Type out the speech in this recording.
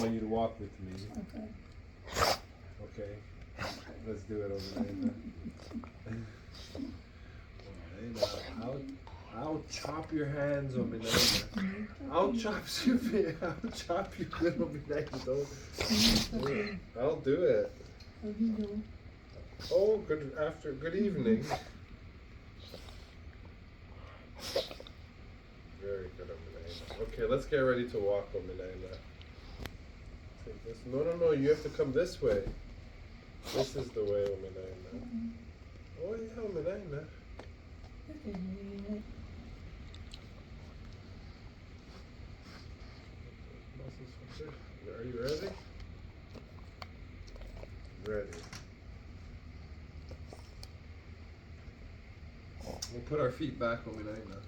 want you to walk with me. Okay. Okay. Let's do it over there. I'll chop your hands, Ominaina. I'll chop your feet. I'll chop your little Ominaina. I'll do it. Oh, good evening. Very good, Ominaina. Okay, let's get ready to walk, Ominaina. Take this. No, you have to come this way. This is the way, Ominaina. Oh, yeah, Ominaina. Are you ready? Ready. We'll put our feet back, Ominaina.